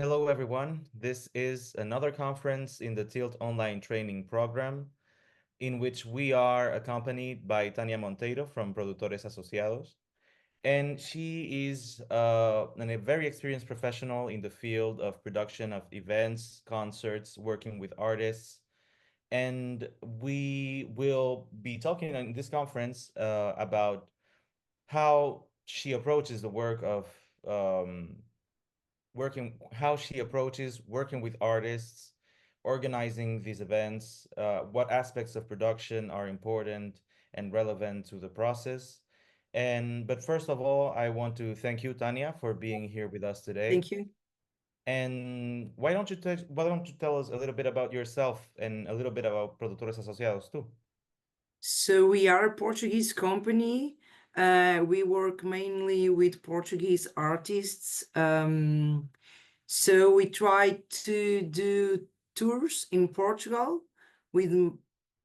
Hello, everyone. This is another conference in the Tilt online training program, in which we are accompanied by Tania Monteiro from Productores Asociados. And she is a very experienced professional in the field of production of events, concerts, working with artists. And we will be talking in this conference about how she approaches the work of um, how she approaches working with artists, organizing these events, what aspects of production are important and relevant to the process. But first of all, I want to thank you, Tanya, for being here with us today. Thank you. And why don't you tell us a little bit about yourself and a little bit about Productores Asociados too? So we are a Portuguese company. We work mainly with Portuguese artists. So we try to do tours in Portugal with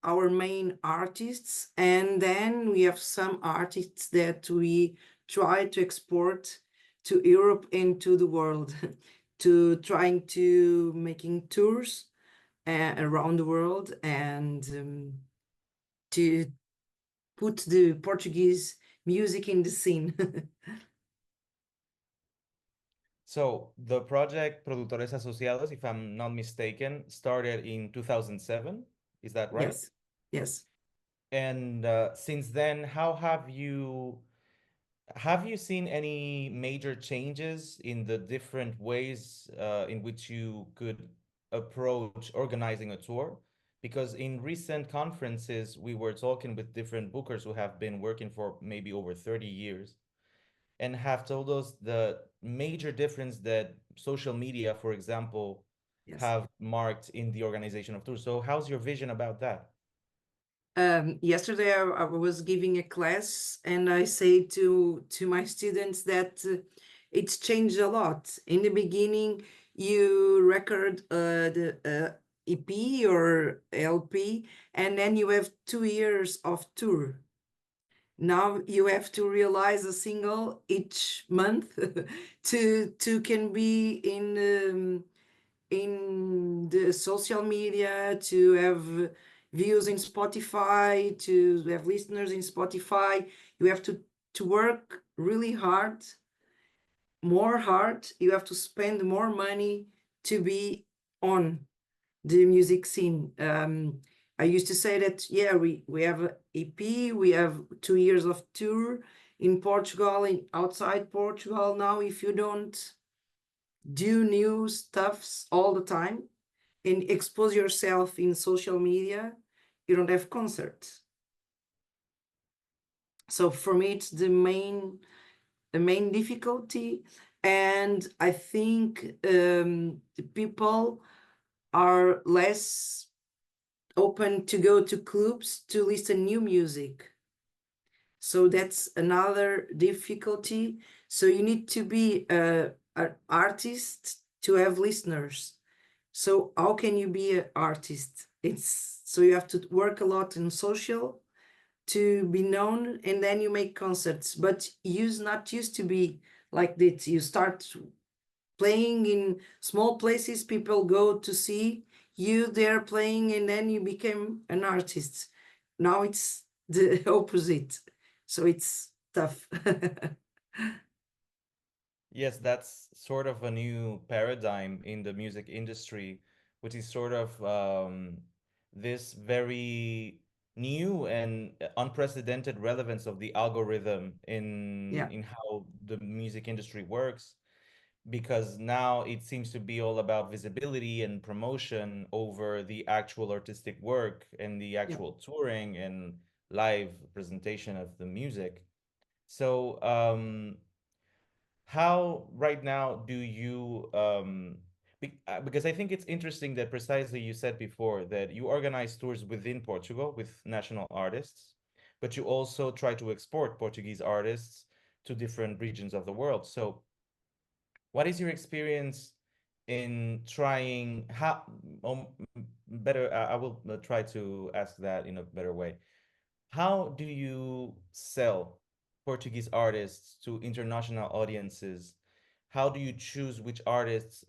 our main artists, and then we have some artists that we try to export to Europe and to the world, to trying to making tours around the world and to put the Portuguese music in the scene. So the project Productores Asociados, if I'm not mistaken, started in 2007. Is that right? Yes, yes, And since then, how have you seen any major changes in the different ways in which you could approach organizing a tour? Because in recent conferences, we were talking with different bookers who have been working for maybe over 30 years and have told us the major difference that social media, for example, yes. have marked in the organization of tours. So how's your vision about that? Yesterday I was giving a class and I say to my students that it's changed a lot. In the beginning, you record the EP or LP, and then you have 2 years of tour. Now you have to realize a single each month to can be in the social media, to have views in Spotify, to have listeners in Spotify. You have to work really hard, more hard. You have to spend more money to be on the music scene. I used to say that, yeah, we have a EP, we have 2 years of tour in Portugal, in outside Portugal. Now, if you don't do new stuffs all the time and expose yourself in social media, you don't have concerts. So for me, it's the main difficulty, and I think the people are less open to go to clubs to listen new music. So that's another difficulty. So you need to be an artist to have listeners. So how can you be an artist? It's so you have to work a lot in social to be known, and then you make concerts. But not used to be like this. You start playing in small places, people go to see you there playing, and then you became an artist. Now it's the opposite, so it's tough. Yes, that's sort of a new paradigm in the music industry, which is sort of this very new and unprecedented relevance of the algorithm Yeah, in how the music industry works, because now it seems to be all about visibility and promotion over the actual artistic work and the yeah. actual touring and live presentation of the music. So, how right now do you because I think it's interesting that precisely you said before that you organize tours within Portugal with national artists, but you also try to export Portuguese artists to different regions of the world. So what is your experience in trying how better I will try to ask that in a better way. How do you sell Portuguese artists to international audiences? how do you choose which artists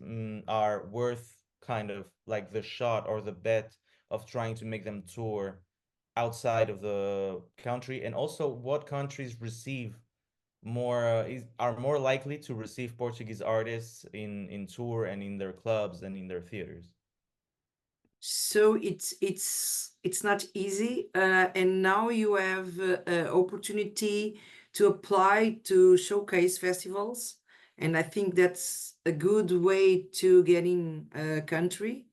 are worth kind of like the shot or the bet of trying to make them tour outside of the country? And also, what countries receive are more likely to receive Portuguese artists in tour and in their clubs and in their theaters? So it's not easy, and now you have opportunity to apply to showcase festivals, and I think that's a good way to get in a country.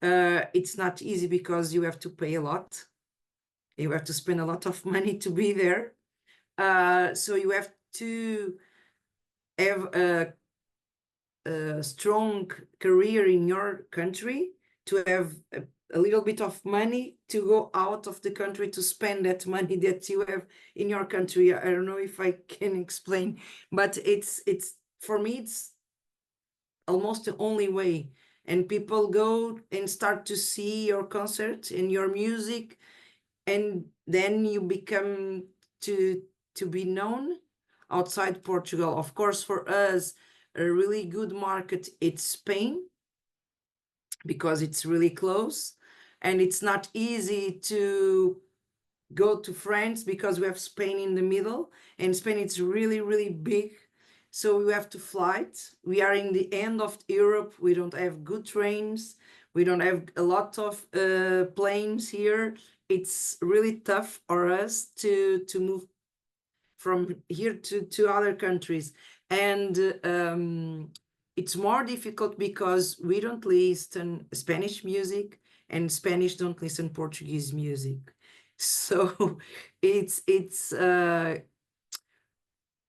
It's not easy because you have to pay a lot. You have to spend a lot of money to be there. So you have to have a strong career in your country to have a little bit of money to go out of the country to spend that money that you have in your country. I don't know if I can explain, but it's for me it's almost the only way. And people go and start to see your concert and your music, and then you become to to be known outside Portugal. Of course, for us, a really good market it's Spain because it's really close, and it's not easy to go to France because we have Spain in the middle, and Spain it's really big. So we have to fly. We are in the end of Europe. We don't have good trains. We don't have a lot of planes here. It's really tough for us to move from here to other countries. And it's more difficult because we don't listen Spanish music, and Spanish don't listen Portuguese music. So it's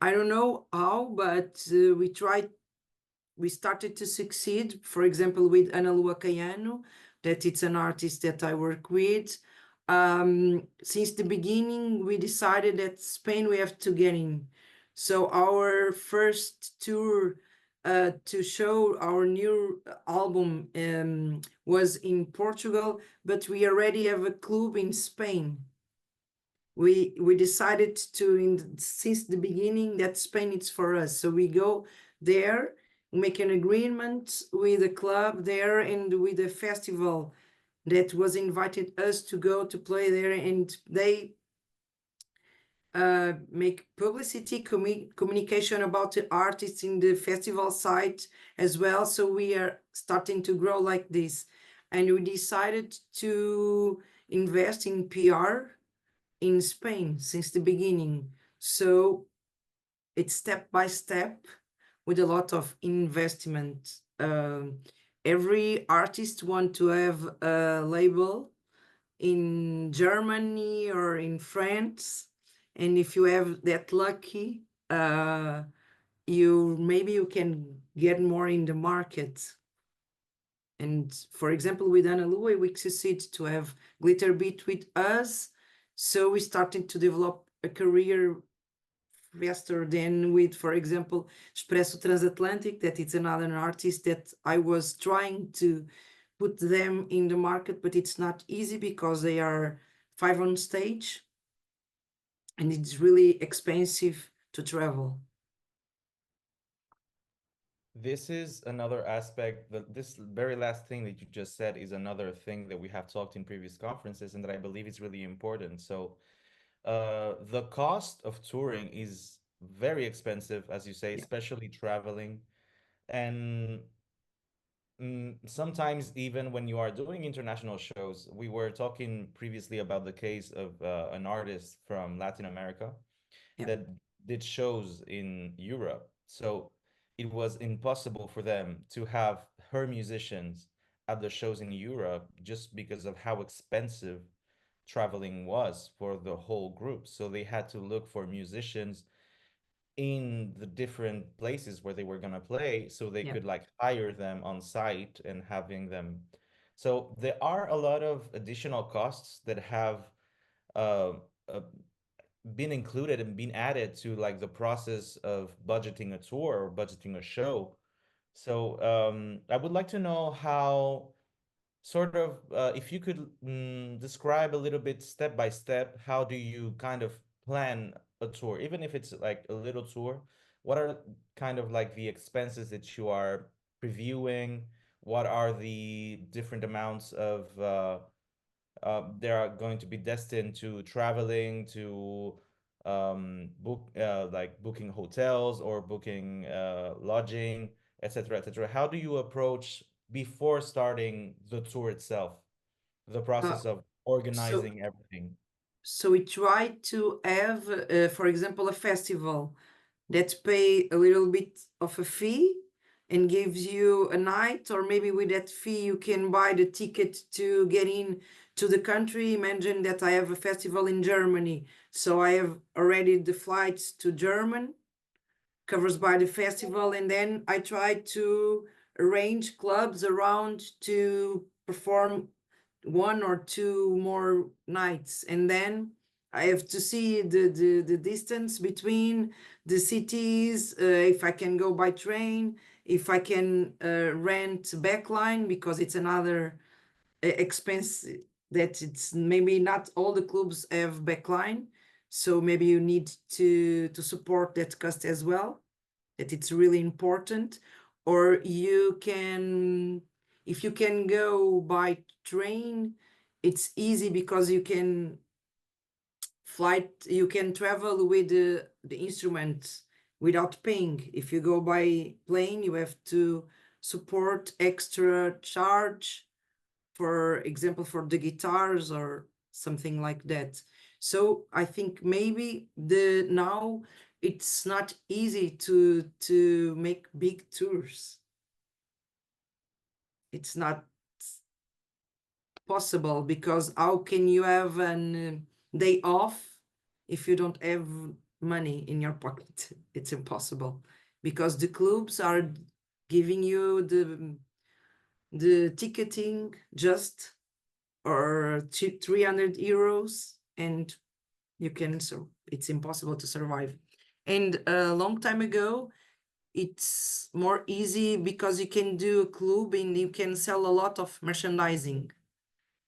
I don't know how, but we started to succeed, for example, with Ana Lua Caiano, that it's an artist that I work with. Since the beginning, we decided that Spain we have to get in. So our first tour to show our new album was in Portugal, but we already have a club in Spain. We decided to since the beginning that Spain is for us. So we go there, make an agreement with the club there and with the festival that was invited us to go to play there, and they make publicity communication about the artists in the festival site as well. So we are starting to grow like this, and we decided to invest in PR in Spain since the beginning. So it's step by step with a lot of investment. Every artist want to have a label in Germany or in France, and if you have that lucky, you maybe you can get more in the market. And for example, with Ana Lua, we succeed to have Glitter Beat with us. So we started to develop a career faster than with, for example, Expresso Transatlantic, that it's another artist that I was trying to put them in the market, but it's not easy because they are 5 on stage and it's really expensive to travel. This is another aspect that this very last thing that you just said is another thing that we have talked in previous conferences and that I believe is really important. So, the cost of touring is very expensive, as you say, Yeah, especially traveling. And sometimes even when you are doing international shows, we were talking previously about the case of an artist from Latin America yeah, that did shows in Europe. So it was impossible for them to have her musicians at the shows in Europe just because of how expensive traveling was for the whole group. So they had to look for musicians in the different places where they were gonna play so they yeah, could like hire them on site and having them. So there are a lot of additional costs that have uh, uh, been included and been added to like the process of budgeting a tour or budgeting a show. So I would like to know how sort of if you could describe a little bit step by step, how do you kind of plan a tour, even if it's like a little tour, what are kind of like the expenses that you are previewing? What are the different amounts of they are going to be destined to traveling, to book like booking hotels or booking lodging, etc., etc. How do you approach before starting the tour itself, the Uh, process of so organizing everything? so we try to have, for example, a festival that pay a little bit of a fee and gives you a night, or maybe with that fee you can buy the ticket to get in to the country. Imagine that I have a festival in Germany, so I have already the flights to German covers by the festival, and then I try to arrange clubs around to perform one or two more nights, and then I have to see the distance between the cities, if I can go by train, if I can rent backline, because it's another expense that it's maybe not all the clubs have backline, so maybe you need to support that cost as well, that it's really important. Or you can, if you can go by train, it's easy because you can flight, you can travel with the instrument without paying. If you go by plane, you have to support extra charge, for example, for the guitars or something like that. So I think maybe the now it's not easy to make big tours. It's not possible, because how can you have an day off if you don't have money in your pocket? It's impossible, because the clubs are giving you the ticketing just or 300 euros, and you can, so it's impossible to survive. And a long time ago it's more easy because you can do a club and you can sell a lot of merchandising.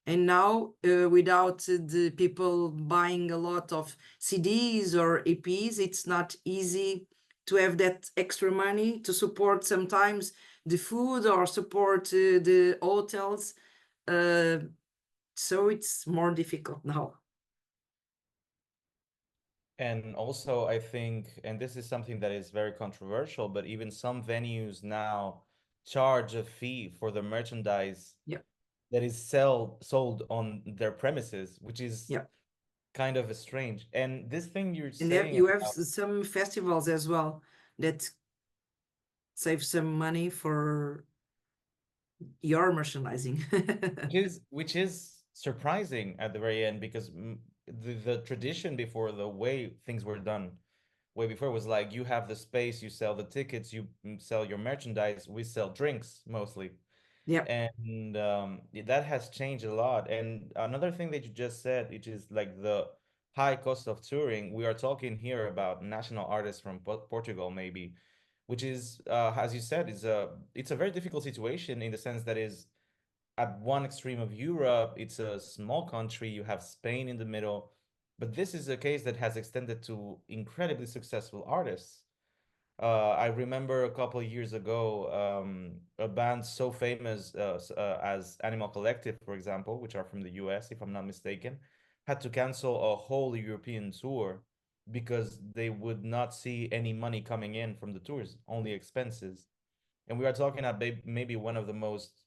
And now without the people buying a lot of CDs or EPs, it's not easy to have that extra money to support sometimes the food or support the hotels. uh, so it's more difficult now. And also, I think, and this is something that is very controversial, but even some venues now charge a fee for the merchandise Yeah, that is sold on their premises, which is yeah. kind of strange. And this thing you're And there saying you have about, some festivals as well that save some money for your merchandising. which is surprising at the very end, because the tradition before, the way things were done way before, was like you have the space, you sell the tickets, you sell your merchandise, we sell drinks mostly. Yeah, And that has changed a lot. And another thing that you just said, which is like the high cost of touring, we are talking here about national artists from Portugal, maybe, which is, as you said, is a it's a very difficult situation, in the sense that is at one extreme of Europe, it's a small country, you have Spain in the middle, but this is a case that has extended to incredibly successful artists. I remember a couple of years ago, a band so famous as Animal Collective, for example, which are from the US, if I'm not mistaken, had to cancel a whole European tour because they would not see any money coming in from the tours, only expenses. And we are talking about maybe one of the most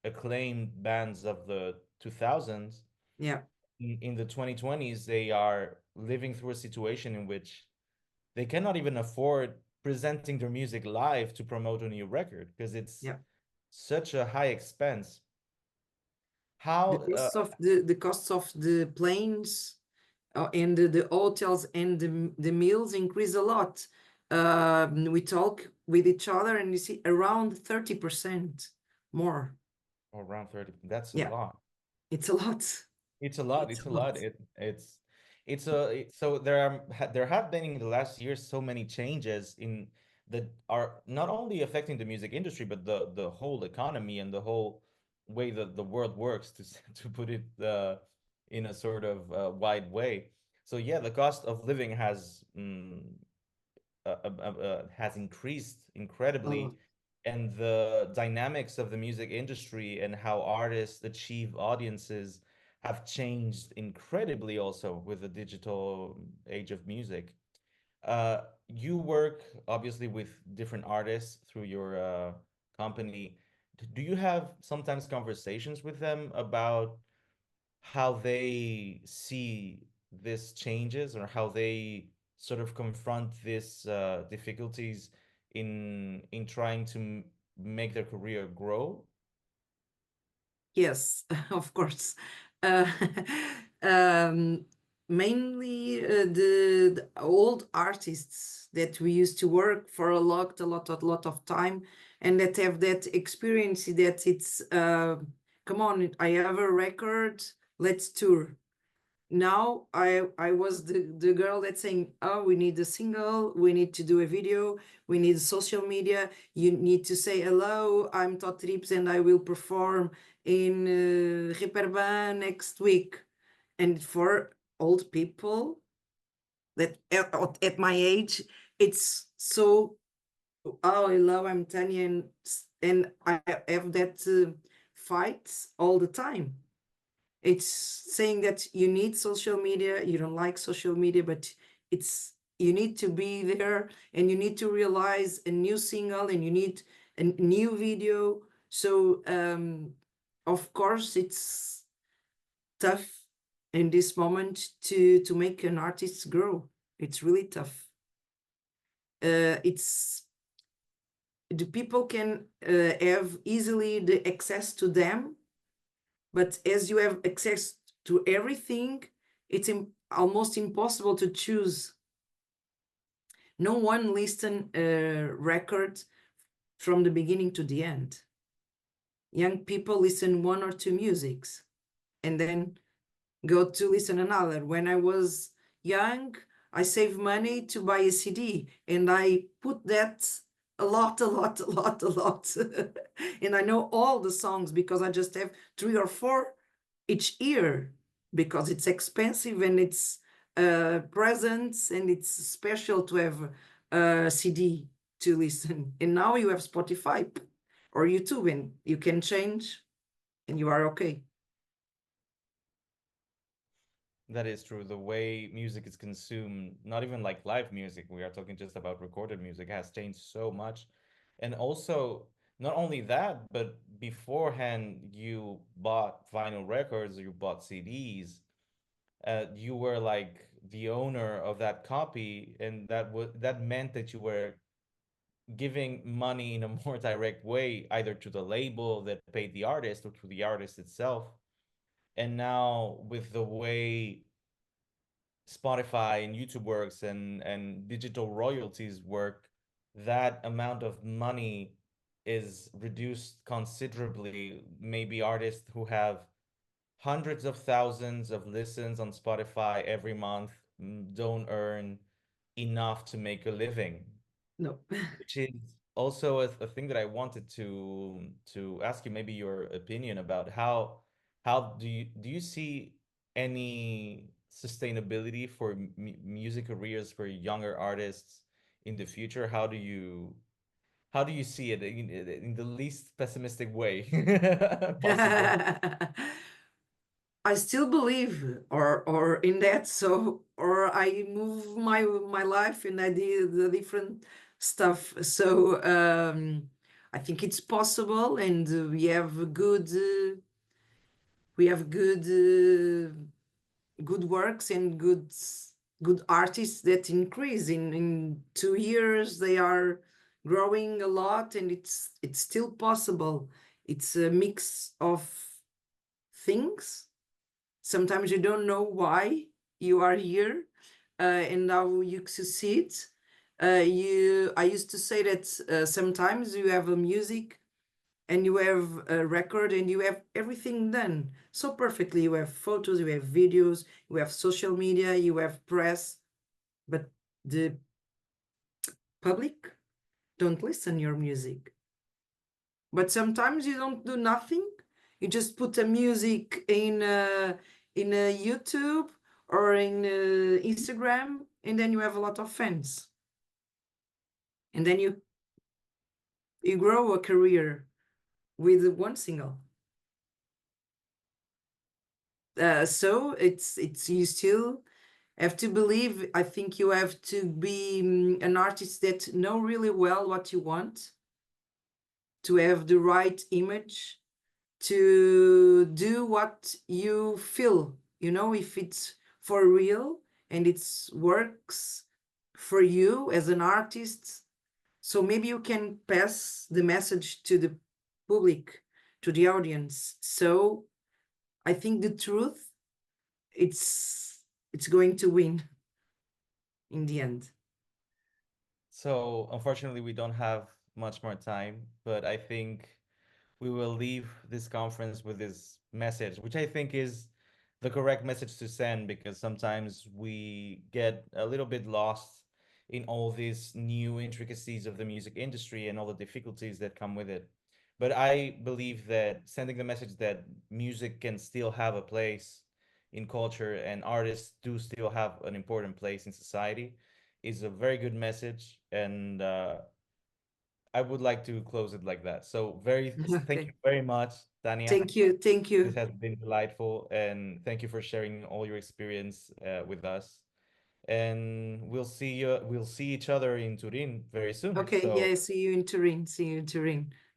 acclaimed bands of the 2000s. yeah, In the 2020s, they are living through a situation in which they cannot even afford presenting their music live to promote a new record, because it's yeah. such a high expense. The How costs of the costs of the planes, and the hotels and the meals increase a lot. We talk with each other and you see around 30% more. around 30, that's a Yeah, lot. it's a lot. It's a lot. It's It's a a lot. lot. So there have been in the last years so many changes in that are not only affecting the music industry, but the whole economy and the whole way that the world works, to to put it in a sort of wide way. So yeah, the cost of living has has increased incredibly, Oh, and the dynamics of the music industry and how artists achieve audiences have changed incredibly also with the digital age of music. You work obviously with different artists through your company. Do you have sometimes conversations with them about how they see this changes or how they sort of confront these difficulties in trying to make their career grow? yes, of course. Uh, um, Mainly the old artists that we used to work for a lot of time, and that have that experience that it's come on, I have a record, let's tour. Now I was the girl that's saying, oh, we need a single, we need to do a video, we need social media, you need to say hello, I'm Tot Trips and I will perform in Reeperbahn next week. And for old people that at my age, it's so, oh, hello, I'm Tanya, and I have that fights all the time. It's saying that you need social media, you don't like social media, but it's, you need to be there, and you need to realize a new single, and you need a new video. So of course it's tough in this moment to make an artist grow. It's really tough. It's, the people can have easily the access to them, but as you have access to everything, it's almost impossible to choose. No one listen a record from the beginning to the end. Young people listen one or two musics and then go to listen another. When I was young, I saved money to buy a CD, and I put that a lot, a lot, a lot, a lot. And I know all the songs because I just have 3 or 4 each year, because it's expensive and it's presents, and it's special to have a CD to listen. And now you have Spotify or YouTube, and you can change and you are okay. That is true. The way music is consumed, not even like live music, we are talking just about recorded music, has changed so much. And also, not only that, but beforehand, you bought vinyl records, you bought CDs, you were like the owner of that copy, and that meant that you were giving money in a more direct way, either to the label that paid the artist or to the artist itself. And now with the way Spotify and YouTube works and digital royalties work, that amount of money is reduced considerably. Maybe artists who have hundreds of thousands of listens on Spotify every month don't earn enough to make a living, No. which is also a thing that I wanted to ask you maybe your opinion about how do you see any sustainability for music careers for younger artists in the future? How do you see it in the least pessimistic way possible? I still believe or in that, so or I move my life and I did the different stuff. So I think it's possible, and we have good works and good artists that increase in 2 years. They are growing a lot, and it's still possible. It's a mix of things. Sometimes you don't know why you are here, and now you succeed. I used to say that sometimes you have a music and you have a record and you have everything done so perfectly. You have photos, you have videos, you have social media, you have press, but the public don't listen your music. But sometimes you don't do nothing. You just put a music in a YouTube or in Instagram, and then you have a lot of fans. and then you grow a career with one single. So it's you still have to believe. I think you have to be an artist that know really well what you want, to have the right image, to do what you feel, if it's for real and it's works for you as an artist. So maybe you can pass the message to the public, to the audience. So I think the truth, it's going to win in the end. So unfortunately, we don't have much more time, but I think we will leave this conference with this message, which I think is the correct message to send because sometimes we get a little bit lost in all these new intricacies of the music industry and all the difficulties that come with it. But I believe that sending the message that music can still have a place in culture and artists do still have an important place in society is a very good message. And I would like to close it like that. So thank you Okay. very much, Tania. Thank you. Thank This you. has been delightful, and thank you for sharing all your experience with us. And we'll see each other in Turin very soon. Okay. So Yeah. See you in Turin. See you in Turin.